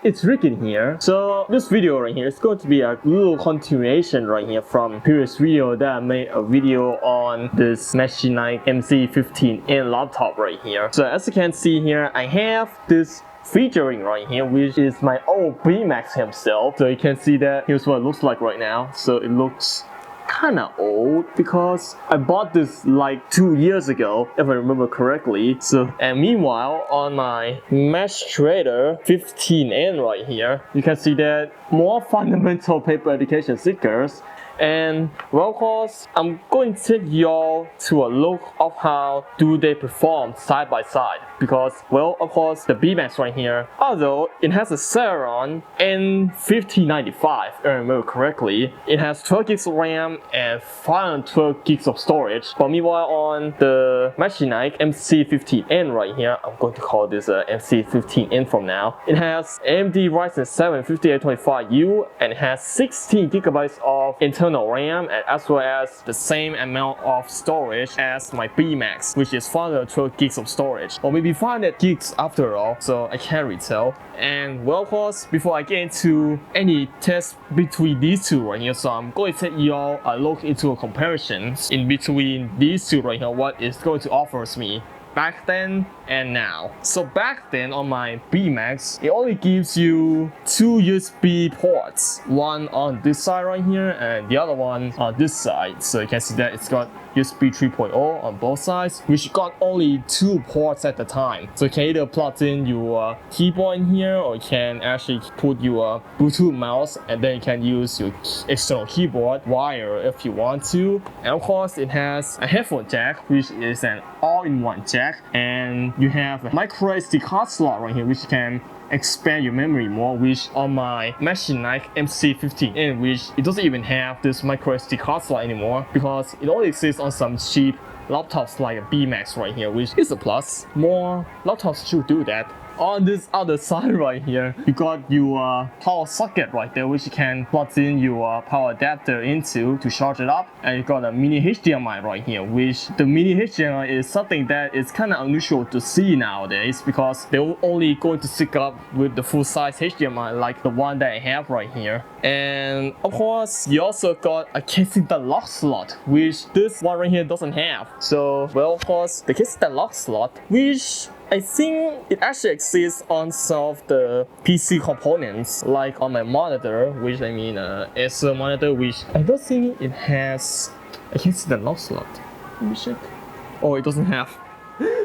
it's Ryukin here. So this video right here is going to be a little continuation right here from previous video that I made a video on this Machenike MC15N laptop right here. So as you can see here, I have this featuring right here, which is my old BMAX himself. So you can see that here's what it looks like right now. So it looks kind of old because I bought this like 2 years ago, if I remember correctly. So, and meanwhile on my Machenike 15N right here, you can see that more fundamental paper education stickers. And well, of course, I'm going to take y'all to a look of how do they perform side by side. Because, well, of course, the BMAX right here, although it has a Celeron N1595, if I remember correctly, it has 12 gigs of RAM and 512 gigs of storage. But meanwhile, on the Machenike MC15N right here, I'm going to call this MC15N from now. It has AMD Ryzen 7 5825U and it has 16 gigabytes of internal RAM and as well as the same amount of storage as my BMAX, which is 512 gigs of storage, or maybe 500 gigs after all, so I can't retell. And well, of course, before I get into any test between these two right here, so I'm going to take y'all a look into a comparison in between these two right here, what it's going to offer me back then and now. So back then on my BMAX, it only gives you 2 USB ports, one on this side right here and the other one on this side. So you can see that it's got USB 3.0 on both sides, which got only 2 ports at the time. So you can either plug in your keyboard in here, or you can actually put your Bluetooth mouse and then you can use your external keyboard wire if you want to. And of course it has a headphone jack, which is an all-in-one jack, and you have a micro SD card slot right here, which can expand your memory more, which on my Machenike MC15N, which it doesn't even have this micro SD card slot anymore because it only exists on some cheap laptops like a BMAX right here, which is a plus. More laptops should do that. On this other side right here, you got your power socket right there, which you can plug in your power adapter into to charge it up. And you got a mini HDMI right here, which the mini HDMI is something that is kind of unusual to see nowadays because they're only going to stick up with the full-size HDMI like the one that I have right here. And of course, you also got a casing the lock slot, which this one right here doesn't have. So, well, of course, the casing the lock slot, which I think it actually exists on some of the PC components, like on my monitor, which I mean Acer monitor, which I don't think it has. I can't see the lock slot. Let me check. Oh, it doesn't have.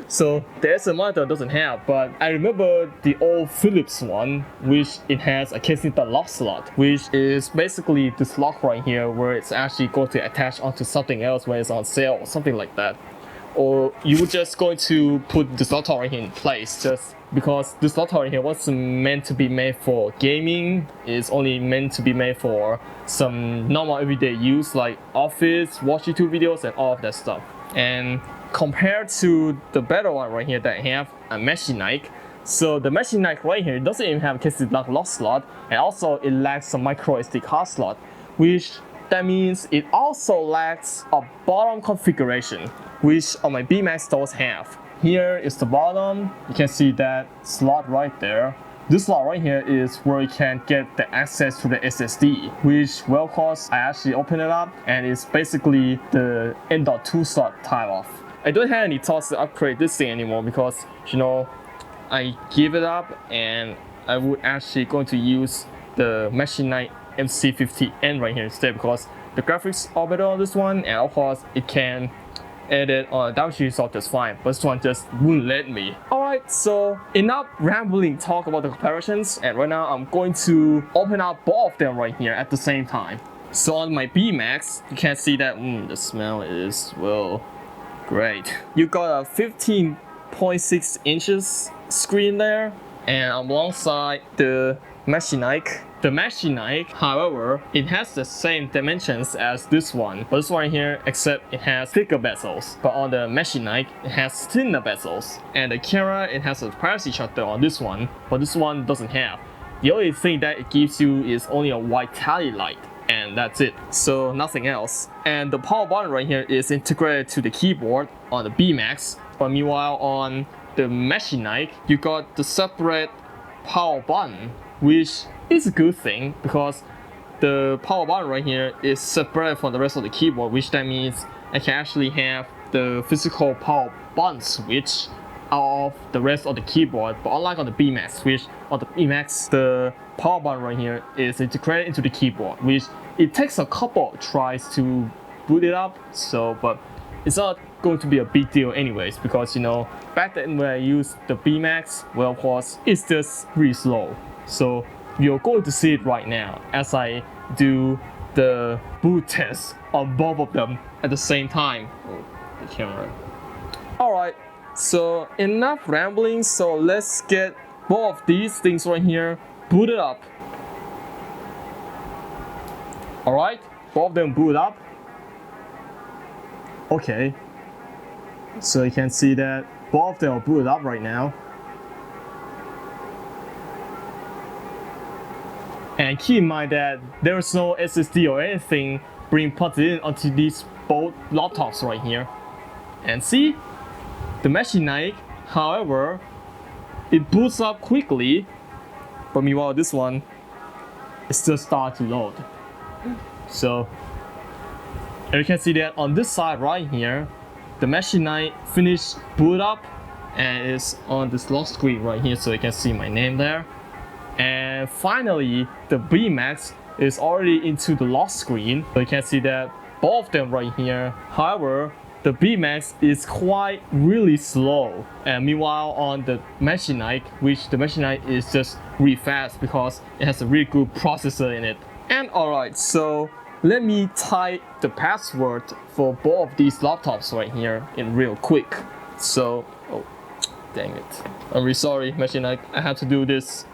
So the Acer monitor doesn't have, but I remember the old Philips one, which it has a casing the lock slot, which is basically this lock right here, where it's actually going to attach onto something else when it's on sale or something like that. Or you just going to put this laptop right here in place just because this laptop right here wasn't meant to be made for gaming. It's only meant to be made for some normal everyday use like office, watch YouTube videos and all of that stuff. And compared to the better one right here that I have, a Machenike, so the Machenike right here doesn't even have a casing lock slot, and also it lacks a micro SD card slot, which that means it also lacks a bottom configuration, which on my BMAX does have. Here is the bottom. You can see that slot right there. This slot right here is where you can get the access to the SSD, which, well, of course, I actually open it up and it's basically the M.2 slot type of. I don't have any thoughts to upgrade this thing anymore because, you know, I give it up and I would actually going to use the Machenike MC15N right here instead because the graphics are better on this one, and of course it can edit on a DaVinci Resolve just fine, but this one just wouldn't let me. Alright, so enough rambling talk about the comparisons, and right now I'm going to open up both of them right here at the same time. So on my BMAX, you can see that the smell is, well, great. You got a 15.6 inches screen there, and alongside the Machenike. The Machenike, however, it has the same dimensions as this one, but this one here, except it has thicker bezels. But on the Machenike, it has thinner bezels. And the camera, it has a privacy shutter on this one, but this one doesn't have. The only thing that it gives you is only a white tally light, and that's it. So nothing else. And the power button right here is integrated to the keyboard on the BMAX, but meanwhile on the Machenike, you got the separate power button which is a good thing because the power button right here is separate from the rest of the keyboard, which that means I can actually have the physical power button switch out of the rest of the keyboard. But unlike on the BMAX switch, on the BMAX, the power button right here is integrated into the keyboard, which it takes a couple of tries to boot it up. So, but it's not going to be a big deal anyways, because you know, back then when I used the BMAX, well, of course, it's just really slow. So you're going to see it right now as I do the boot test on both of them at the same time. Oh, the camera. Alright, so enough rambling, so let's get both of these things right here booted up. Alright, both of them boot up. Okay, so you can see that both of them are booted up right now. And keep in mind that there is no SSD or anything being put in onto these both laptops right here. And see, the Machenike, however, it boots up quickly, but meanwhile this one is still starting to load. So, and you can see that on this side right here, the Machenike finished boot up and is on this lock screen right here, so you can see my name there. And finally, the BMAX is already into the lock screen, so you can see that both of them right here. However, the BMAX is quite really slow, and meanwhile on the Machenike, which the Machenike is just really fast because it has a really good processor in it. And alright, so let me type the password for both of these laptops right here in real quick. So, oh, dang it. I'm really sorry, Machenike, I have to do this.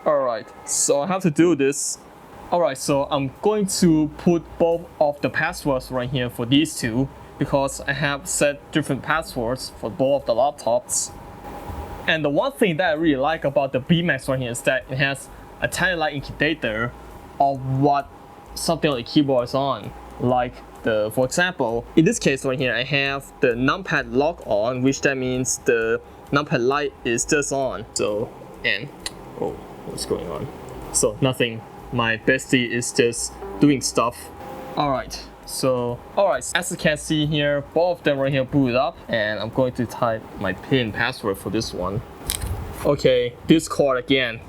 Alright, so I have to do this. Alright, so I'm going to put both of the passwords right here for these two, because I have set different passwords for both of the laptops. And the one thing that I really like about the BMAX right here is that it has a tiny light indicator of what something on the keyboard is on. Like for example, in this case right here, I have the numpad lock on, which that means the numpad light is just on. So, and oh, what's going on? So nothing, my bestie is just doing stuff. Alright, so as you can see here, both of them right here booted up, and I'm going to type my PIN password for this one. Okay, Discord again,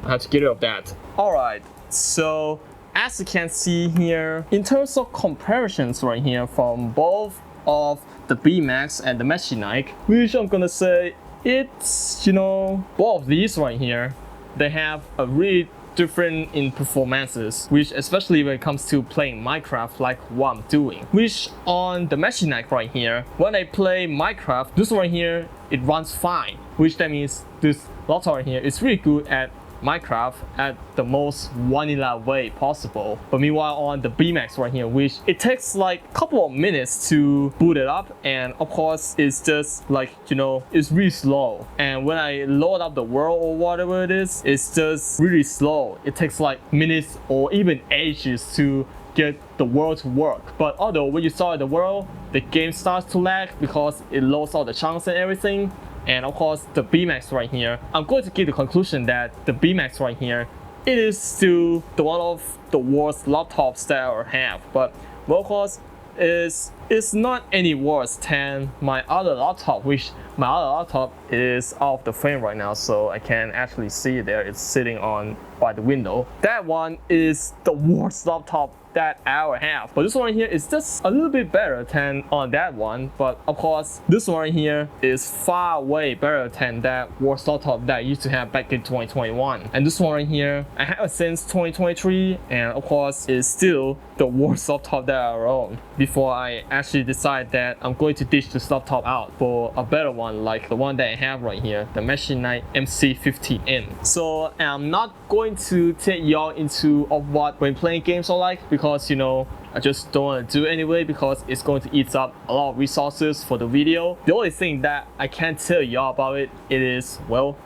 I have to get rid of that. Alright, so as you can see here, in terms of comparisons right here from both of the BMAX and the Machenike, which I'm gonna say it's, you know, both of these right here, they have a really different in performances, which especially when it comes to playing Minecraft like what I'm doing. Which on the Machenike right here, when I play Minecraft, this one right here, it runs fine. Which that means this laptop right here is really good at Minecraft at the most vanilla way possible. But meanwhile on the BMAX right here, which it takes like a couple of minutes to boot it up, and of course it's just like, you know, it's really slow. And when I load up the world or whatever it is, it's just really slow. It takes like minutes or even ages to get the world to work. But although when you start the world, the game starts to lag because it loads all the chunks and everything. And of course the BMAX right here, I'm going to give the conclusion that the BMAX right here, it is still one of the worst laptops that I have. But well, of course, it's not any worse than my other laptop, which my other laptop is out of the frame right now, so I can actually see it there. It's sitting on by the window. That one is the worst laptop that I ever have. But this one right here is just a little bit better than on that one. But of course, this one right here is far way better than that worst laptop that I used to have back in 2021. And this one right here, I have it since 2023, and of course, it's still the worst laptop that I own. Before I actually decide that I'm going to ditch this laptop out for a better one, like the one that I have right here, the Machenike MC15N. So I'm not going to take y'all into of what when playing games are like, because you know, I just don't want to do it anyway because it's going to eat up a lot of resources for the video. The only thing that I can tell y'all about it is, well,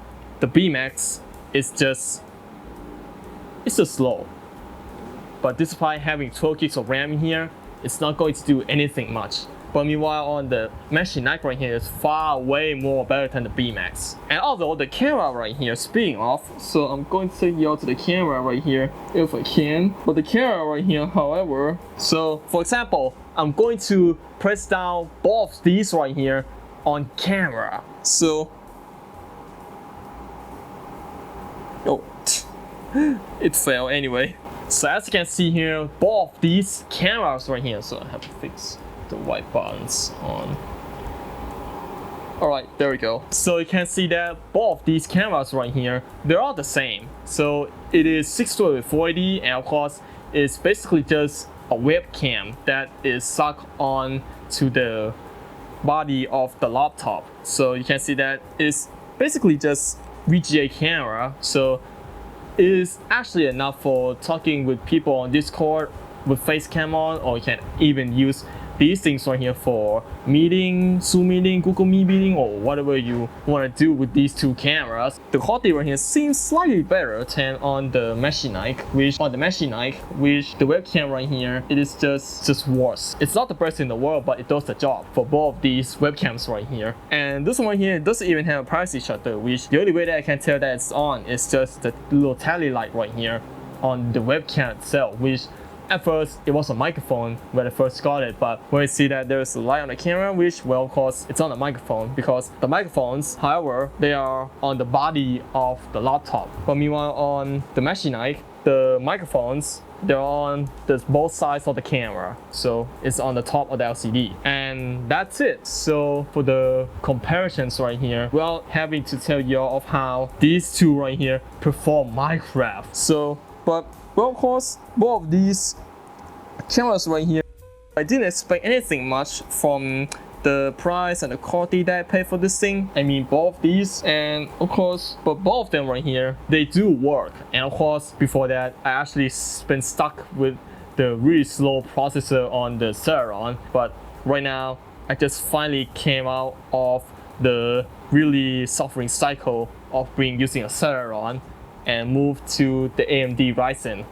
the BMAX is just, it's just slow. But despite having 12 gigs of RAM in here, it's not going to do anything much. But meanwhile on the Machinike right here is far way more better than the BMAX. And although the camera right here, speaking of, so I'm going to take you out to the camera right here if I can. But the camera right here, however, so for example, I'm going to press down both these right here on camera. So, oh, it fell anyway. So as you can see here, both these cameras right here, so I have to fix the white buttons on. Alright, there we go. So you can see that both these cameras right here, they're all the same. So it is 620 with 480, and of course it's basically just a webcam that is stuck on to the body of the laptop. So you can see that it's basically just VGA camera. So it is actually enough for talking with people on Discord with face cam on, or you can even use these things right here for meeting, Zoom meeting, Google Meet meeting, or whatever you want to do with these two cameras. The quality right here seems slightly better than on the Machinike, which the webcam right here, it is just worse. It's not the best in the world, but it does the job for both these webcams right here. And this one right here doesn't even have a privacy shutter, which the only way that I can tell that it's on is just the little tally light right here on the webcam itself, which at first it was a microphone when I first got it, but when I see that there's a light on the camera, which, well, of course it's on the microphone, because the microphones, however, they are on the body of the laptop. But meanwhile on the Machinike, the microphones, they're on both sides of the camera, so it's on the top of the LCD, and that's it. So for the comparisons right here, well, having to tell you all of how these two right here perform Minecraft. So, but well, of course, both of these cameras right here, I didn't expect anything much from the price and the quality that I paid for this thing. I mean, both these, and of course, but both of them right here, they do work. And of course, before that, I actually been stuck with the really slow processor on the Celeron. But right now, I just finally came out of the really suffering cycle of using a Celeron and moved to the AMD Ryzen,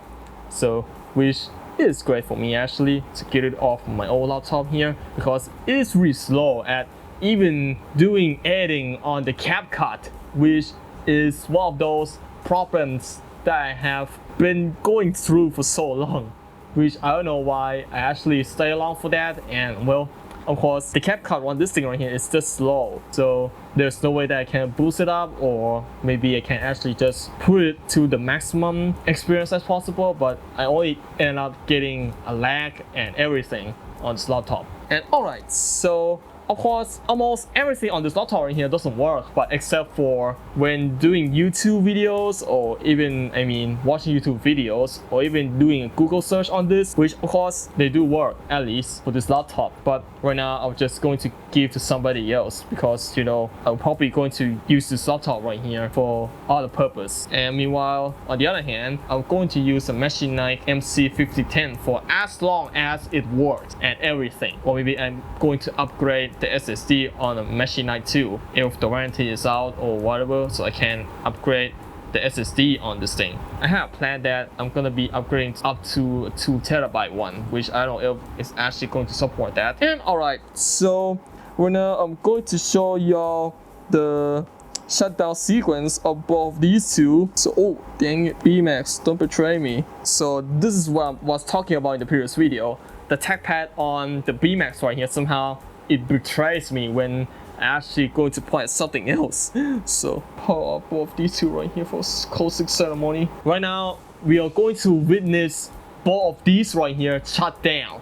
so which is great for me actually to get it off my old laptop here, because it is really slow at even doing editing on the CapCut, which is one of those problems that I have been going through for so long, which I don't know why I actually stay along for that. And well, of course, the CapCut on this thing right here is just slow, so there's no way that I can boost it up, or maybe I can actually just put it to the maximum experience as possible, but I only end up getting a lag and everything on this laptop. And alright, so of course, almost everything on this laptop right here doesn't work, but except for when doing YouTube videos, or even, I mean, watching YouTube videos, or even doing a Google search on this, which of course they do work, at least for this laptop. But right now, I'm just going to give to somebody else, because, you know, I'm probably going to use this laptop right here for other purpose. And meanwhile, on the other hand, I'm going to use a Machinike MC15N for as long as it works and everything. Or maybe I'm going to upgrade the SSD on a Machinike too, if the warranty is out or whatever, so I can upgrade the SSD on this thing. I have planned that I'm gonna be upgrading up to a 2TB one, which I don't know if it's actually going to support that. And alright, so right now I'm going to show y'all the shutdown sequence of both these two. So, oh dang it, BMAX, don't betray me. So this is what I was talking about in the previous video. The trackpad on the BMAX right here, somehow it betrays me when I actually going to play something else. So, hold up both these two right here for closing ceremony. Right now, we are going to witness both of these right here shut down.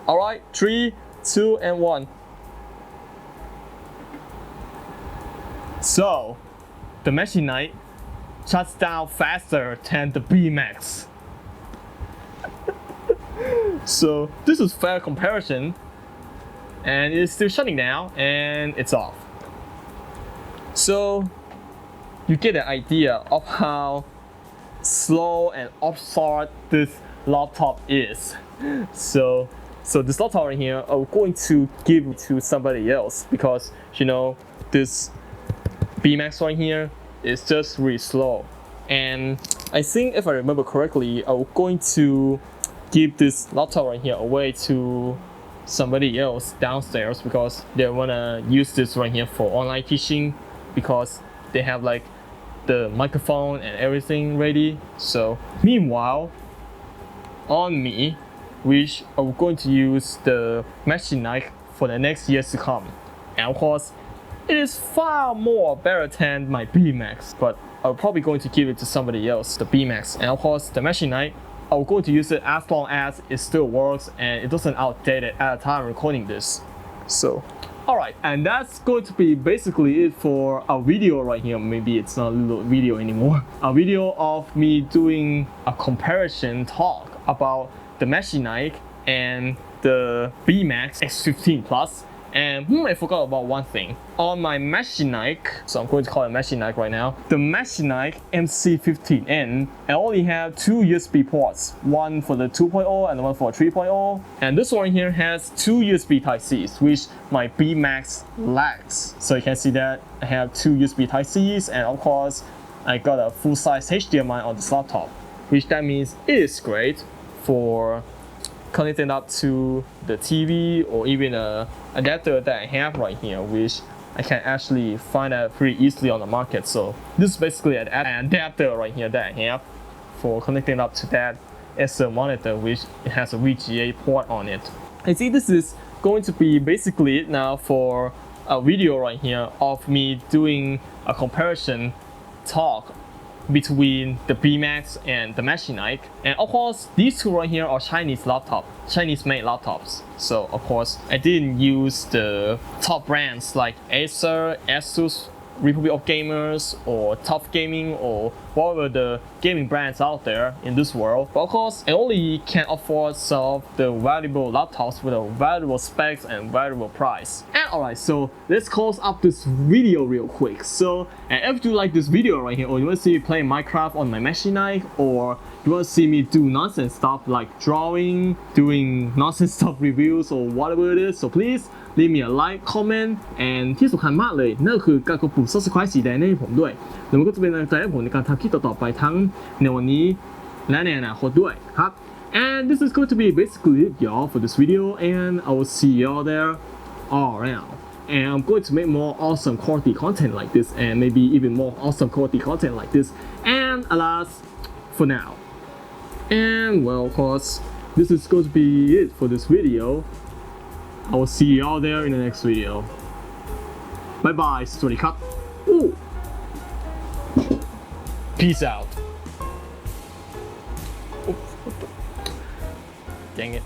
Alright, 3, 2, and 1. So, the Machinike shuts down faster than the BMAX. So, this is fair comparison. And it's still shutting down, and it's off. So you get an idea of how slow and upstart this laptop is. So this laptop right here, I'm going to give it to somebody else, because you know this BMAX right here is just really slow. And I think if I remember correctly, I'm going to give this laptop right here away to somebody else downstairs because they wanna use this right here for online teaching because they have like the microphone and everything ready. So meanwhile, on me, which I'm going to use the Machenike for the next years to come. And of course, it is far more better than my BMAX, but I'm probably going to give it to somebody else, the BMAX. And of course, the Machenike, I'm going to use it as long as it still works and it doesn't outdate it at the time recording this. So, alright, and that's going to be basically it for a video right here. Maybe it's not a little video anymore. A video of me doing a comparison talk about the Machenike and the BMAX X15 Plus. And I forgot about one thing. On my Machenike, so I'm going to call it Machenike right now, the Machenike MC15N, I only have two USB ports, one for the 2.0 and one for 3.0. And this one here has two USB Type-Cs, which my BMAX lacks. So you can see that I have two USB Type-Cs, and of course, I got a full-size HDMI on this laptop, which that means it is great for connecting up to the TV or even a adapter that I have right here, which I can actually find out pretty easily on the market. So this is basically an adapter right here that I have for connecting up to that SL monitor, which it has a VGA port on it. I think this is going to be basically it now for a video right here of me doing a comparison talk between the BMAX and the Machenike. And of course, these two right here are Chinese made laptops. So of course, I didn't use the top brands like Acer, Asus, Republic of Gamers, or Tough Gaming, or whatever the gaming brands out there in this world. But of course, I only can afford some of the valuable laptops with a valuable specs and valuable price. And alright, so let's close up this video real quick. So, and if you like this video right here, or you want to see me play Minecraft on my Machenike, or you want to see me do nonsense stuff like drawing, doing nonsense stuff reviews, or whatever it is, so please leave me a like, comment, and ที่สำคัญมากเลยนั่นคือการกดปุ่ม subscribe สีแดงให้ผมด้วยแล้วมันก็จะเป็นกำลังใจให้ผมในการทำคลิปต่อๆไปทั้งในวันนี้และในอนาคตด้วยครับ and this is going to be basically it y'all for this video, and I will see y'all there all around. And I'm going to make more awesome quality content like this, and maybe even more awesome quality content like this, and alas, for now. And well, of course, this is going to be it for this video. I will see you all there in the next video. Bye bye, Story Cut. Ooh. Peace out. Dang it.